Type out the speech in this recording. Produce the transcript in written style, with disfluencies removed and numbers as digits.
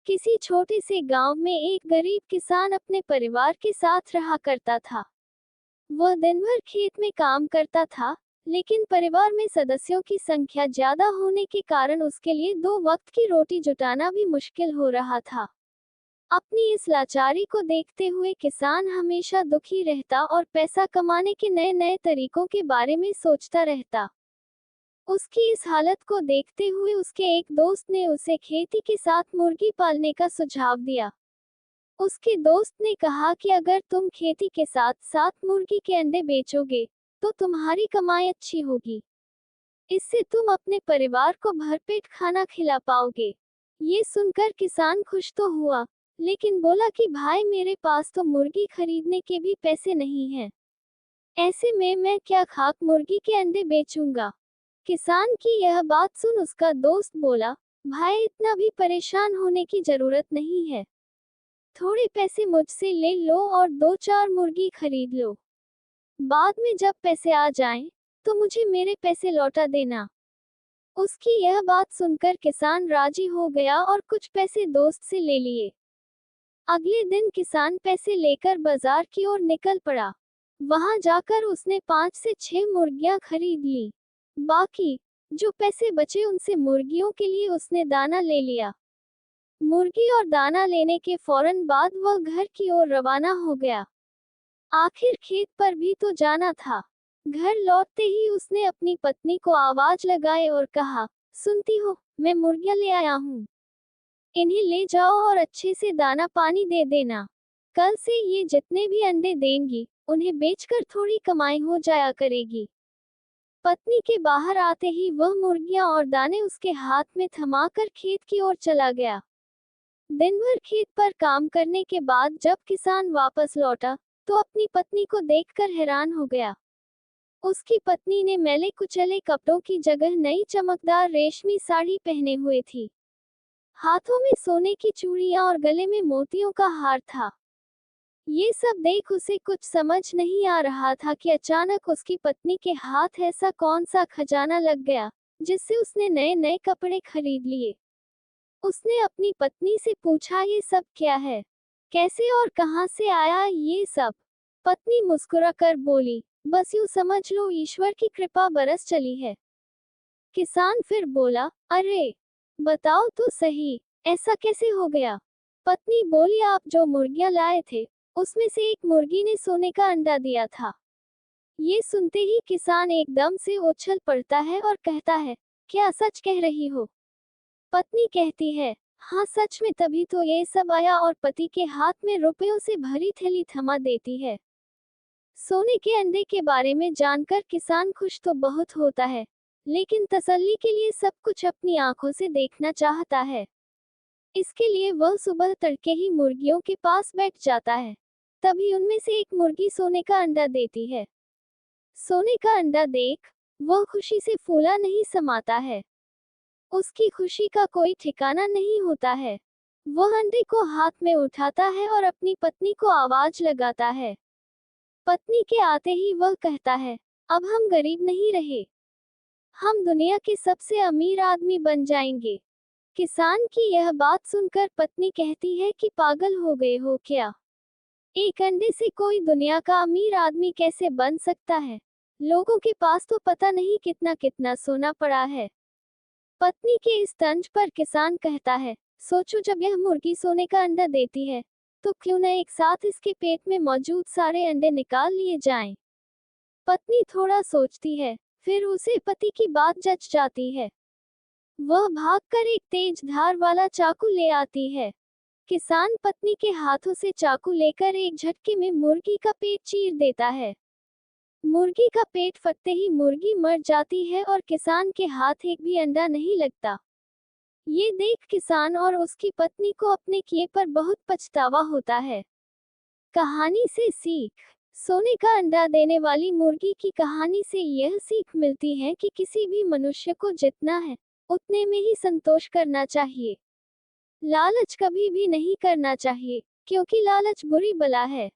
किसी छोटे से गांव में एक गरीब किसान अपने परिवार के साथ रहा करता था। वह दिन भर खेत में काम करता था, लेकिन परिवार में सदस्यों की संख्या ज्यादा होने के कारण उसके लिए दो वक्त की रोटी जुटाना भी मुश्किल हो रहा था। अपनी इस लाचारी को देखते हुए किसान हमेशा दुखी रहता और पैसा कमाने के नए नए तरीकों के बारे में सोचता रहता। उसकी इस हालत को देखते हुए उसके एक दोस्त ने उसे खेती के साथ मुर्गी पालने का सुझाव दिया। उसके दोस्त ने कहा कि अगर तुम खेती के साथ साथ मुर्गी के अंडे बेचोगे, तो तुम्हारी कमाई अच्छी होगी। इससे तुम अपने परिवार को भरपेट खाना खिला पाओगे। ये सुनकर किसान खुश तो हुआ, लेकिन बोला कि भाई मेरे पास तो मुर्गी खरीदने के भी पैसे नहीं हैं। ऐसे में मैं क्या खाक मुर्गी के अंडे बेचूंगा। किसान की यह बात सुन उसका दोस्त बोला, भाई इतना भी परेशान होने की जरूरत नहीं है। थोड़े पैसे मुझसे ले लो और 2-4 मुर्गी खरीद लो। बाद में जब पैसे आ जाएं, तो मुझे मेरे पैसे लौटा देना। उसकी यह बात सुनकर किसान राजी हो गया और कुछ पैसे दोस्त से ले लिए। अगले दिन किसान पैसे लेकर बाजार की ओर निकल पड़ा। वहां जाकर उसने 5 से 6 मुर्गियां खरीद ली। बाकी जो पैसे बचे उनसे मुर्गियों के लिए उसने दाना ले लिया। मुर्गी और दाना लेने के फौरन बाद वह घर की ओर रवाना हो गया। आखिर खेत पर भी तो जाना था। घर लौटते ही उसने अपनी पत्नी को आवाज लगाई और कहा, सुनती हो, मैं मुर्गियां ले आया हूँ। इन्हें ले जाओ और अच्छे से दाना पानी दे देना। कल से ये जितने भी अंडे देंगी, उन्हें बेचकर थोड़ी कमाई हो जाया करेगी। पत्नी के बाहर आते ही वह मुर्गियां और दाने उसके हाथ में थमाकर खेत की ओर चला गया। दिन भर खेत पर काम करने के बाद जब किसान वापस लौटा, तो अपनी पत्नी को देखकर हैरान हो गया। उसकी पत्नी ने मैले कुचले कपड़ों की जगह नई चमकदार रेशमी साड़ी पहने हुए थी। हाथों में सोने की चूड़ियां और गले में मोतियों का हार था। ये सब देख उसे कुछ समझ नहीं आ रहा था कि अचानक उसकी पत्नी के हाथ ऐसा कौन सा खजाना लग गया, जिससे उसने नए नए कपड़े खरीद लिए। उसने अपनी पत्नी से पूछा, ये सब क्या है? कैसे और कहां से आया ये सब? पत्नी मुस्कुराकर बोली, बस यूं समझ लो ईश्वर की कृपा बरस चली है। किसान फिर बोला, अरे बताओ तो सही, ऐसा कैसे हो गया? पत्नी बोली, आप जो मुर्गियां लाए थे, उसमें से एक मुर्गी ने सोने का अंडा दिया था। ये सुनते ही किसान एकदम से उछल पड़ता है और कहता है, क्या सच कह रही हो? पत्नी कहती है, हाँ सच में, तभी तो ये सब आया, और पति के हाथ में रुपयों से भरी थैली थमा देती है। सोने के अंडे के बारे में जानकर किसान खुश तो बहुत होता है, लेकिन तसल्ली के लिए सब कुछ अपनी आंखों से देखना चाहता है। इसके लिए वह सुबह तड़के ही मुर्गियों के पास बैठ जाता है। तभी उनमें से एक मुर्गी सोने का अंडा देती है। सोने का अंडा देख वह खुशी से फूला नहीं समाता है। उसकी खुशी का कोई ठिकाना नहीं होता है। वह अंडे को हाथ में उठाता है और अपनी पत्नी को आवाज लगाता है। पत्नी के आते ही वह कहता है, अब हम गरीब नहीं रहे, हम दुनिया के सबसे अमीर आदमी बन जाएंगे। किसान की यह बात सुनकर पत्नी कहती है कि पागल हो गए हो क्या? एक अंडे से कोई दुनिया का अमीर आदमी कैसे बन सकता है? लोगों के पास तो पता नहीं कितना कितना सोना पड़ा है। पत्नी के इस तंज पर किसान कहता है, सोचो जब यह मुर्गी सोने का अंडा देती है, तो क्यों न एक साथ इसके पेट में मौजूद सारे अंडे निकाल लिए जाएं। पत्नी थोड़ा सोचती है, फिर उसे पति की बात जच जाती है। वह भागकर एक तेज धार वाला चाकू ले आती है। किसान पत्नी के हाथों से चाकू लेकर एक झटके में मुर्गी का पेट चीर देता है। मुर्गी का पेट फटते ही मुर्गी मर जाती है और किसान के हाथ एक भी अंडा नहीं लगता। ये देख किसान और उसकी पत्नी को अपने किए पर बहुत पछतावा होता है। कहानी से सीख। सोने का अंडा देने वाली मुर्गी की कहानी से यह सीख मिलती है कि किसी भी मनुष्य को जितना है, उतने में ही संतोष करना चाहिए। लालच कभी भी नहीं करना चाहिए, क्योंकि लालच बुरी बला है।